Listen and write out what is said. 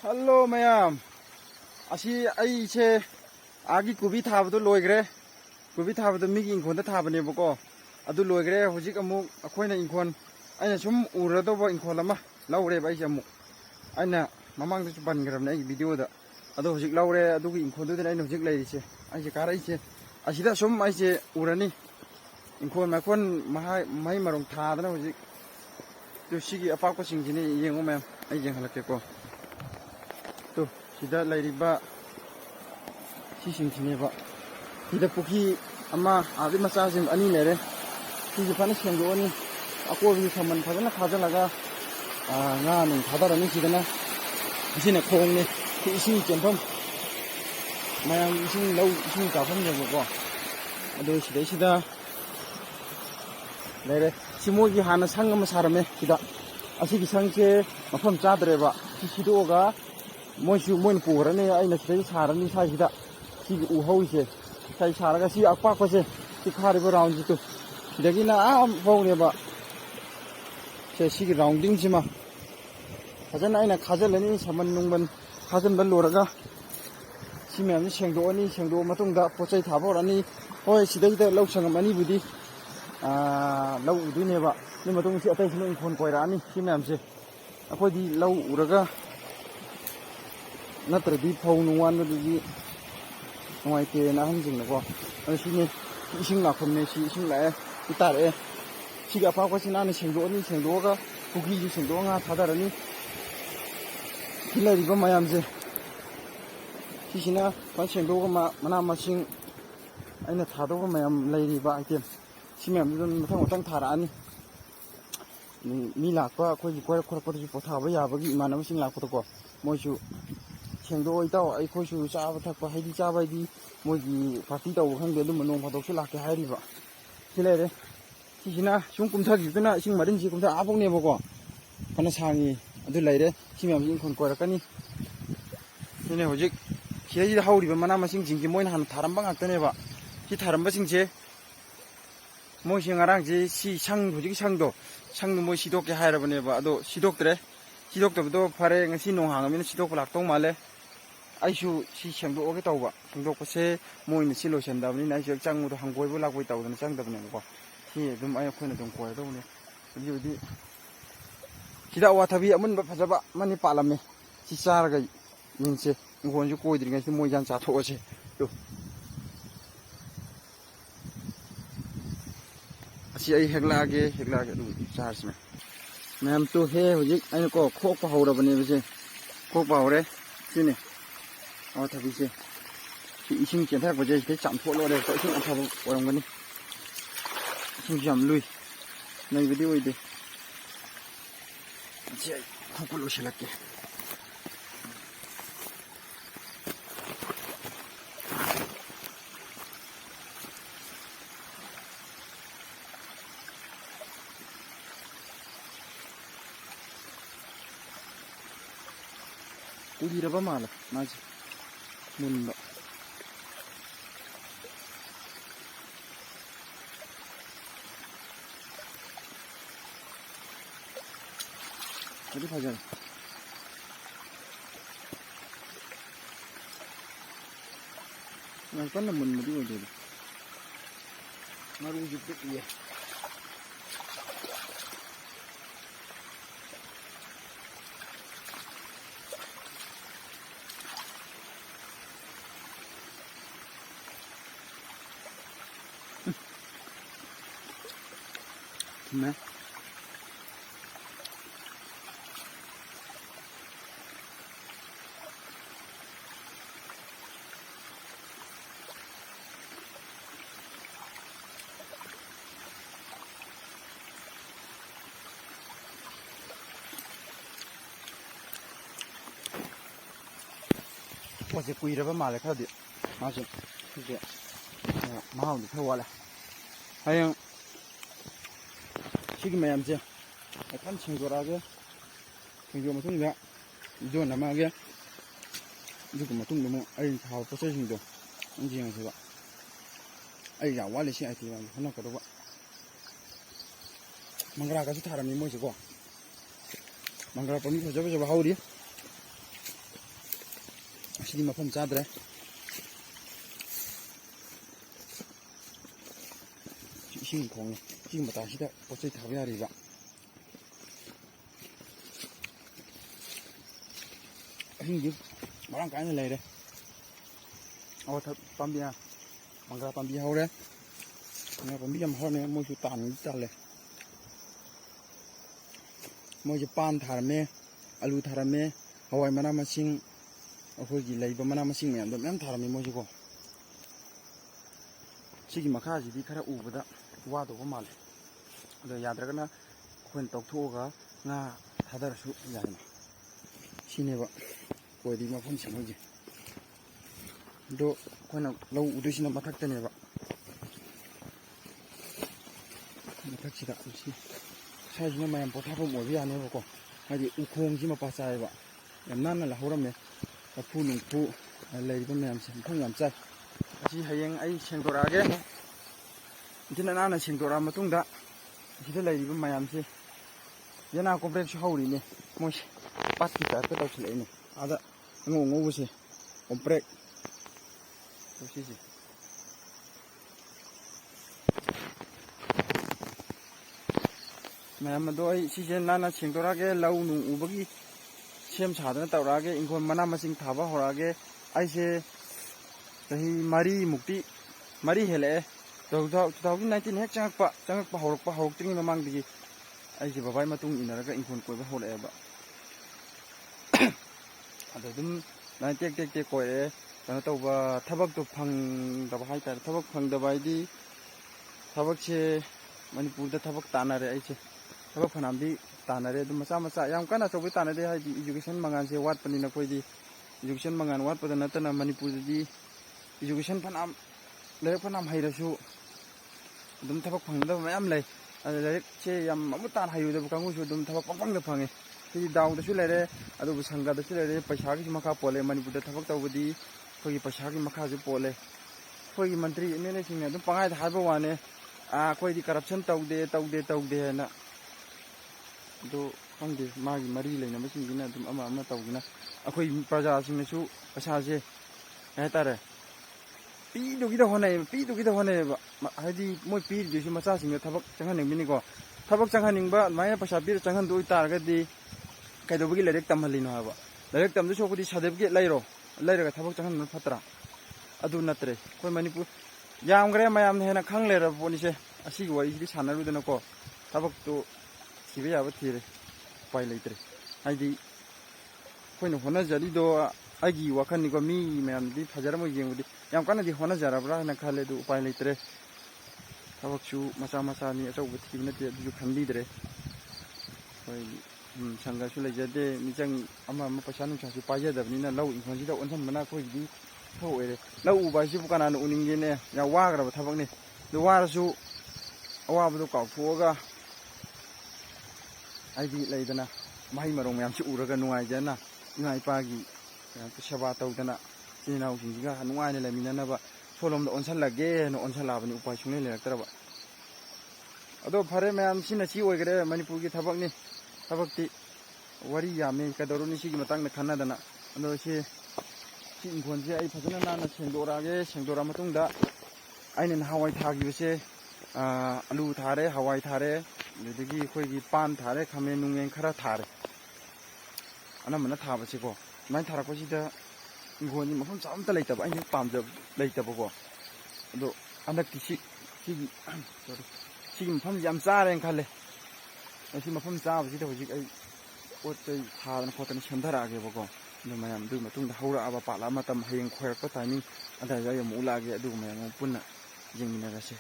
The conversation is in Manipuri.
Hello mayam. Asi ai che agi kubi thabado loigre. Kubi thabado migi inkhon da thabane bako. Adu loigre hojik amuk akhoina inkhon aina sum urado ba inkhon lama laure ba ise amuk. Aina mamang da ban gram na video da. Adu hojik laure adu gi inkhon da aina hojik lai ise. Ai je kara ise. Asida sum ai je urani. Inkhon ma kon mai marong tha da hojik. To sigi apa ko singjini yengo mayam. Ai jeng halake ko. To sida lairiba sisinsineba sida puki ama adi masasim ani lere sigi fana sengoni ako bi saman phajana phajalaga nga ning thadarani sidana isina khongni isi chempham mayam ising lau ising kafam jebo ko ado sida lere simogi hana sangam sarame sida asigi sangche mafam chadreba sidoga Moishu moin purane ai na sei sarani sai da si u hoise sai saraga si akpa ko se si khari ba round ji to dagi na a ho ne ba se si gi rounding sima hajan ai na khajalani saman nungban khajan ban loraga si me am sengdo ani sengdo matung da pochai thabo rani hoi sidai da lau sangam ani budi lau udu ne ba ni matung si atai sino khon koira ani si me am se akoi di lau uraga Natradi phau nuwan di nuai te na hang jing na ko sini ising na khom ne si ising la itar e si ga pa ko sina ne sengdo ga kuki ji sengdo nga thadar ni hilari ba mayam je si sina pa sengdo ga mana masing aina thado ga mayam lairi ba item si mayam mathang matang thara ani mi lakpa ko ji ko ko ji potha ba ya ba gi imana masing lakpa ko moisu Sengdo itaw ai khoisu chaba thakpa haidi chaba di mogi party taw khangde dum nong phadok su lakke hairi ba silere sisina sung kumtha gi tuna sing marin ji kumtha abong ne bako kana sangi adu laire simyam jing khon korakani sine hojik khei da hauri ba mana masing jing gi moin han tharam bang akta ne ba si tharam ba sing je moi sing arang ji si sang hojik sangdo moi sidok ke haira bane ba ado sidok tre sidok to phare ngasi nong hangami sidok lak tong male Aishu si sengdo oke tau ba sengdo ko se moi ni silo senda ni nai jek chang mu hangoi bu lak boi tau na chang da ne ko si dum ai khoi na dum ko da ne di sida wa thabi amun ba phajaba mani palame si char ga yin se ngon ju koi dir ga si moi jan cha tho se to asi ai hegla ge dum char se ma'am तो है हुजिक आई को खोक pa hawra bane bise khok pa hawre sine aw thabi se si ising chen thak baje se cham tho lo le ko ising atha oram gani ising jam lui nai video ide ji khok lo shelakke Udiraba mala maji munno Jadi fajar Nang kan mun mudi wadi Maru jipit iya Nah. Masih kuira ba male khadi masih je mau ni thawala hayang Sigi mayam je kan sengdorage sengdo matung da jo na ma ge jugu matung mo ai thaw processing do anjing se ba ai ya wale si ai ti wan hana ko do ba mangra ka su tharam ni mo se ko mangra pani ko jaba jaba hauri ꯁꯤꯗꯤ ꯃꯐꯝ ꯆꯥꯗ꯭ꯔꯦ 이시는 공 지금 뭐 다시다 어째 답이야 리가 힘이 말랑 까는 레이래 다 밤비야 망가 밤비 하오래 내가 밤비 좀 하네 뭐지 딴 잘래 뭐지 빤 타르메 알루 타르메 하와이 마나 마싱 ꯑꯩꯈꯣꯏꯒꯤ ꯂꯩꯕ ꯃꯅꯥ ꯃꯁꯤꯡ ꯃꯌꯥꯝꯗꯣ ꯃꯌꯥꯝ ꯊꯥꯔꯝꯃꯤ ꯃꯣꯏꯁꯨꯀꯣ ꯁꯤꯒꯤ ꯃꯈꯥꯁꯤꯗꯤ ꯈꯔ ꯎꯕꯗ ꯋꯥꯗꯧꯕ ꯃꯥꯜꯂꯦ ꯑꯗꯣ ꯌꯥꯗ꯭ꯔꯒꯅ ꯑꯩꯈꯣꯏꯅ ꯇꯧꯊꯣꯛꯑꯒ ꯉꯥ ꯊꯥꯗꯔꯁꯨ ꯌꯥꯏꯅ ꯁꯤꯅꯦꯕ ꯀꯣꯏꯔꯤ ꯃꯐꯝꯁꯦ ꯃꯣꯏꯒꯤ ꯑꯗꯣ ꯑꯩꯈꯣꯏꯅ ꯂꯧ ꯎꯗꯣꯏꯁꯤꯅ ꯃꯊꯛꯇꯅꯦꯕ ꯃꯊꯛꯁꯤꯗ ꯁꯤ ꯁ꯭ꯋꯥꯏꯁꯤꯅ ꯃꯌꯥꯝ ꯄꯣꯊꯥꯐꯝ ꯑꯣꯏꯕ ꯌꯥꯅꯦꯕꯀꯣ ꯍꯥꯏꯗꯤ ꯎꯈꯣꯡꯁꯤ ꯃꯄꯥ ꯆꯥꯏꯌꯦꯕ ꯌꯥꯝ ꯅꯥꯟꯅ ꯂꯩꯍꯧꯔꯝꯃꯦ ꯂꯐꯨ ꯅꯨꯡꯐꯨ ꯂꯩꯔꯤꯕ ꯃꯌꯥꯝꯁꯦ ꯃꯐꯝ ꯌꯥꯝ ꯆꯥꯏ ꯑꯁꯤ ꯍꯌꯦꯡ ꯑꯩ ꯁꯦꯡꯗꯣꯔꯛꯑꯒꯦ ꯏꯟꯊꯤꯅ ꯅꯥꯟꯅ ꯁꯦꯡꯗꯣꯔꯛꯑ ꯃꯇꯨꯡꯗ ꯑꯁꯤꯗ ꯂꯩꯔꯤꯕ ꯃꯌꯥꯝꯁꯦ ꯌꯦꯅꯥ ꯀꯣꯝꯄ꯭ꯔꯦꯛꯁꯨ ꯍꯧꯔꯤꯅꯦ ꯃꯣꯏꯁꯦ ꯄꯥꯠꯀꯤ ꯇꯥꯏꯞꯇ ꯇꯧꯁꯤꯜꯂꯛꯏꯅꯦ ꯑꯥꯗ ꯑꯉꯧ ꯑꯉꯧꯕꯁꯦ ꯀꯣꯝꯄ꯭ꯔꯦꯛ ꯁꯤꯁꯦ ꯃꯌꯥꯝ ꯑꯗꯣ ꯑꯩ ꯁꯤꯁꯦ ꯅꯥꯟꯅ ꯁꯦꯡꯗꯣꯔꯛꯑꯒꯦ ꯂꯧ ꯅꯨꯡ ꯎꯕꯒꯤ ꯁꯦꯝ ꯁꯥꯗꯅ ꯇꯧꯔꯛꯑꯒꯦ ꯏꯪꯈꯣꯜ ꯃꯅꯥ ꯃꯁꯤꯡ ꯊꯥꯕ ꯍꯧꯔꯛꯑꯒꯦ ꯑꯩꯁꯦ ꯆꯍꯤ ꯃꯔꯤ ꯍꯦꯜꯂꯛꯑꯦ 2019 ꯍꯦꯛ ꯆꯪꯉꯛꯄ ꯍꯧꯔꯛꯇ꯭ꯔꯤꯉꯩ ꯃꯃꯥꯡꯗꯒꯤ ꯑꯩꯁꯦ ꯕꯕꯥꯒꯤ ꯃꯇꯨꯡ ꯏꯟꯅꯔꯒ ꯏꯪꯈꯣꯜ ꯀꯣꯏꯕ ꯍꯧꯔꯛꯑꯦꯕ ꯑꯗꯣ ꯑꯗꯨꯝ ꯇꯦꯛ ꯇꯦꯛ ꯀꯣꯏꯔꯛꯑꯦ ꯀꯩꯅꯣ ꯇꯧꯕ ꯊꯕꯛꯇꯣ ꯐꯪꯗꯕ ꯍꯥꯏꯇꯥꯔꯦ ꯊꯕꯛ ꯐꯪꯗꯕ ꯍꯥꯏꯗꯤ ꯊꯕꯛꯁꯦ ꯃꯅꯤꯄꯨꯔꯗ ꯊꯕꯛ ꯇꯥꯟꯅꯔꯦ ꯑꯩꯁꯦ ꯊꯕꯛ ꯐꯅꯌꯥꯝꯗꯤ ꯇꯥꯟꯅꯔꯦ ꯑꯗꯨꯝ ꯃꯆꯥ ꯌꯥꯝ ꯀꯟꯅ ꯑꯆꯧꯕ ꯇꯥꯟꯅꯗꯦ ꯍꯥꯏꯗꯤ ꯏꯖꯨꯀꯦꯁꯟ ꯃꯉꯥꯟꯁꯦ ꯋꯥꯠꯄꯅꯤꯅ ꯑꯩꯈꯣꯏꯗꯤ ꯏꯖꯨꯀꯦꯁꯟ ꯃꯉꯥꯟ ꯋꯥꯠꯄꯗ ꯅꯠꯇꯅ ꯃꯅꯤꯄꯨꯔꯗꯗꯤ ꯏꯖꯨꯀꯦꯁꯟ ꯐꯅꯌꯥꯝ ꯂꯥꯏꯔꯤꯛ ꯐꯅꯌꯥꯝ ꯍꯩꯔꯁꯨ ꯑꯗꯨꯝ ꯊꯕꯛ ꯐꯪꯒꯗꯕ ꯃꯌꯥꯝ ꯂꯩ ꯑꯗ ꯂꯥꯏꯔꯤꯛꯁꯦ ꯌꯥꯝ ꯑꯃꯨꯛ ꯇꯥꯅ ꯍꯩꯔꯨꯗꯕ ꯀꯥꯡꯕꯨꯁꯨ ꯑꯗꯨꯝ ꯊꯕꯛ ꯄꯪꯐꯪꯗ ꯐꯪꯉꯦ ꯁꯤꯗꯤ ꯗꯥꯎꯗꯁꯨ ꯂꯩꯔꯦ ꯑꯗꯨꯕꯨ ꯁꯪꯒꯗꯁꯨ ꯂꯩꯔꯦ ꯄꯩꯁꯥꯒꯤꯁꯨ ꯃꯈꯥ ꯄꯣꯜꯂꯦ ꯃꯅꯤꯄꯨꯔꯗ ꯊꯕꯛ ꯇꯧꯕꯗꯤ ꯑꯩꯈꯣꯏꯒꯤ ꯄꯩꯁꯥꯒꯤ ꯃꯈꯥꯁꯨ ꯄꯣꯜꯂꯦ ꯑꯩꯈꯣꯏꯒꯤ ꯃꯟꯇ꯭ꯔꯤ ꯑꯦꯝ ꯑꯦꯜ ꯑꯦꯁꯤꯡꯅ ꯑꯗꯨꯝ ꯄꯪꯍꯥꯏꯗ ꯍꯥꯏꯕ ꯋꯥꯅꯦ ꯑꯩꯈꯣꯏꯗꯤ ꯀꯔꯞꯁꯟ ꯇꯧꯗꯦ ꯍꯥꯏꯅ ꯑꯗꯣ ꯈꯪꯗꯦ ꯃꯥꯒꯤ ꯃꯔꯤ ꯂꯩꯅꯕꯁꯤꯡꯁꯤꯅ ꯑꯗꯨꯝ ꯑꯃ ꯇꯧꯗꯅ ꯑꯩꯈꯣই ꯄ꯭ꯔꯖꯥꯁꯤꯡꯅꯁꯨ ꯄꯩꯁꯥꯁꯦ ꯀꯩ ꯍꯥꯏꯇꯥꯔꯦ ꯄꯤꯗꯨꯒꯤꯗ ꯍꯣꯠꯅꯩꯌꯦꯕ ꯍꯥꯏꯗꯤ ꯃꯣꯏ ꯄꯤꯔꯤꯗꯨꯁꯨ ꯃꯆꯥꯁꯤꯡꯗ ꯊꯕꯛ ꯆꯪꯍꯟꯅꯤꯡꯕꯅꯤꯀꯣ ꯊꯕꯛ ꯆꯪꯍꯟꯅꯤꯡꯕ ꯑꯗꯨꯃꯥꯏꯅ ꯄꯩꯁా ꯄꯤꯔ ꯆꯪꯍꯟꯗꯣꯏ ꯑꯣꯏꯇꯥꯔꯒꯗꯤ ꯀꯩꯗꯧꯕꯒꯤ ꯂꯥꯏꯔꯤꯛ ꯇꯝꯍꯜꯂꯤꯅꯣ ꯍꯥꯏꯕ ꯂꯥꯏꯔꯤꯛ ꯇꯝꯗꯣꯏ ꯁꯔꯨꯛꯄꯨꯗꯤ ꯁꯥꯔꯇꯤꯐꯤꯀꯦꯠ ꯂꯩꯔꯒ ꯊꯕꯛ ꯆꯪꯍꯟꯕꯅ ꯐꯠꯇ꯭ꯔꯥ ꯑꯗꯨ ꯅꯠꯇ꯭ꯔꯦ ꯑꯩꯈꯣꯏ ꯃꯅꯤꯄꯨꯔ ꯌꯥꯝꯈ꯭ꯔꯦ ꯃꯌꯥꯝꯅ ꯍꯦꯟꯅ ꯈꯪ ꯂꯩꯔꯕ ꯄꯣꯠꯅꯤꯁꯦ ꯑꯁꯤꯒꯤ ꯋꯥꯔꯤꯁꯤꯗꯤ ꯁꯥꯟꯅꯔꯨꯗꯅꯀꯣ ꯊꯕꯛꯇꯣ ꯊꯤꯕ ꯌꯥꯕ ꯊꯤꯔꯦ ꯎꯄꯥꯏ ꯂꯩꯇ꯭ꯔꯦ ꯍꯥꯏꯗꯤ ꯑꯩꯈꯣꯏꯅ ꯍꯣꯠꯅꯖꯔꯤꯗꯣ ꯑꯩꯒꯤ ꯋꯥꯈꯜꯅꯤꯀꯣ ꯃꯤ ꯃꯌꯥꯝꯗꯤ ꯐꯖꯔꯝꯃꯣꯏ ꯌꯦꯡꯕꯗꯤ ꯌꯥꯝ ꯀꯟꯅꯗꯤ ꯍꯣꯠꯅꯖꯔꯕ꯭ꯔꯥ ꯍꯥꯏꯅ ꯈꯜꯂꯦ ꯑꯗꯨ ꯎꯄꯥꯏ ꯂꯩꯇ꯭ꯔꯦ ꯊꯕꯛꯁꯨ ꯃꯆꯥꯅꯤ ꯑꯆꯧꯕ ꯊꯤꯕ ꯅꯠꯇꯦ ꯑꯗꯨꯁꯨ ꯈꯟꯕꯤꯗ꯭ꯔꯦ ꯑꯩꯈꯣꯏ ꯁꯪꯒꯁꯨ ꯂꯩꯖꯗꯦ ꯃꯤꯆꯪ ꯑꯃ ꯄꯩꯁꯥ ꯅꯨꯡꯁꯥꯁꯨ ꯄꯥꯏꯖꯗꯕꯅꯤꯅ ꯂꯧ ꯏꯪꯈꯣꯜꯁꯤꯗ ꯑꯣꯟꯁꯤꯟꯕꯅ ꯑꯩꯈꯣꯏꯒꯤꯗꯤ ꯊꯕꯛ ꯑꯣꯏꯔꯦ ꯂꯧ ꯎꯕ ꯍꯥꯏꯁꯤꯕꯨ ꯀꯅꯥꯅ ꯎꯅꯤꯡꯒꯦꯅꯦ ꯌꯥꯝ ꯋꯥꯈ꯭ꯔꯕ ꯊꯕꯛꯅꯤ ꯑꯗꯨ ꯋꯥꯔꯁꯨ ꯑꯋꯥꯕꯗꯣ ꯀꯥꯎꯊꯣꯛꯑꯒ ꯍꯥꯏꯗꯤ ꯂꯩꯗꯅ ꯃꯍꯩ ꯃꯔꯣꯡ ꯃꯌꯥꯝꯁꯤ ꯎꯔꯒ ꯅꯨꯡꯉꯥꯏꯖꯅ ꯏꯃꯥ ꯏꯄꯥꯒꯤ ꯁꯦꯕꯥ ꯇꯧꯗꯅ ꯏꯆꯤꯜ ꯏꯅꯥꯎꯁꯤꯡꯁꯤꯒ ꯅꯨꯡꯉꯥꯏꯅ ꯂꯩꯃꯤꯟꯅꯅꯕ ꯁꯣꯂꯣꯝꯗ ꯑꯣꯟꯁꯜꯂꯒꯦꯅ ꯑꯣꯟꯁꯜꯂꯛꯑꯕꯅꯤ ꯎꯄꯥꯏ ꯁꯨꯡꯂꯩ ꯂꯩꯔꯛꯇ꯭ꯔꯕ ꯑꯗꯣ ꯐꯔꯦ ꯃꯌꯥꯝ ꯁꯤ ꯑꯣꯏꯈꯔꯦ ꯃꯅꯤꯄꯨꯔꯒꯤ ꯊꯕꯛꯅꯤ ꯊꯕꯛꯇꯤ ꯋꯥꯔꯤ ꯌꯥꯝꯃꯤ ꯀꯩꯗꯧꯔꯨꯅꯤ ꯁꯤꯒꯤ ꯃꯇꯥꯡꯗ ꯈꯟꯅꯗꯅ ꯑꯗꯣ ꯁꯤ ꯏꯪꯈꯣꯜꯁꯦ ꯑꯩ ꯐꯖꯅ ꯅꯥꯟꯅ ꯁꯦꯡꯗꯣꯔꯛꯑꯒꯦ ꯁꯦꯡꯗꯣꯔꯛꯑ ꯃꯇꯨꯡꯗ ꯑꯩꯅ ꯅꯍꯥꯟꯋꯥꯏ ꯊꯥꯈꯤꯕꯁꯦ ꯑꯂꯨ ꯊꯥꯔꯦ ꯍꯋꯥꯏ ꯊꯥꯔꯦ ꯑꯗꯨꯗꯒꯤ ꯑꯩꯈꯣꯏꯒꯤ ꯄꯥꯟ ꯊꯥꯔꯦ ꯈꯥꯃꯦꯟ ꯅꯨꯡꯃꯦꯟ ꯈꯔ ꯊꯥꯔꯦ ꯑꯅꯝꯕꯅ ꯊꯥꯕꯁꯤꯀꯣ ꯑꯗꯨꯃꯥꯏꯅ ꯊꯥꯔꯛꯄꯁꯤꯗ ꯏꯪꯈꯣꯜꯁꯤ ꯃꯐꯝ ꯆꯥꯕ ꯑꯝꯇ ꯂꯩꯇꯕ ꯑꯩꯅ ꯄꯥꯝꯖꯕ ꯂꯩꯇꯕꯀꯣ ꯑꯗꯣ ꯍꯟꯗꯛꯇꯤ ꯁꯤꯒꯤ ꯃꯐꯝꯁꯤ ꯌꯥꯝ ꯆꯥꯔꯦꯅ ꯈꯜꯂꯦ ꯃꯁꯤ ꯃꯐꯝ ꯆꯥꯕꯁꯤꯗ ꯍꯧꯖꯤꯛ ꯑꯩ ꯄꯣꯠ ꯆꯩ ꯊꯥꯗꯅ ꯈꯣꯠꯇꯅ ꯁꯦꯝꯊꯔꯛꯑꯒꯦꯕꯀꯣ ꯑꯗꯨ ꯃꯌꯥꯝ ꯑꯗꯨꯒꯤ ꯃꯇꯨꯡꯗ ꯍꯧꯔꯛꯑꯕ ꯄꯥꯜꯂꯛꯑ ꯃꯇꯝ ꯍꯌꯦꯡ ꯈꯣꯏꯔꯛꯄ ꯇꯥꯏꯃꯤꯡ ꯑꯗꯨꯋꯥꯏꯗ ꯑꯩ ꯑꯃꯨꯛ ꯂꯥꯛꯑꯒꯦ ꯑꯗꯨꯒ ꯃꯌꯥꯝ ꯑꯃꯨꯛ ꯄꯨꯟꯅ ꯌꯦꯡꯃꯤꯟꯅꯔꯁꯦ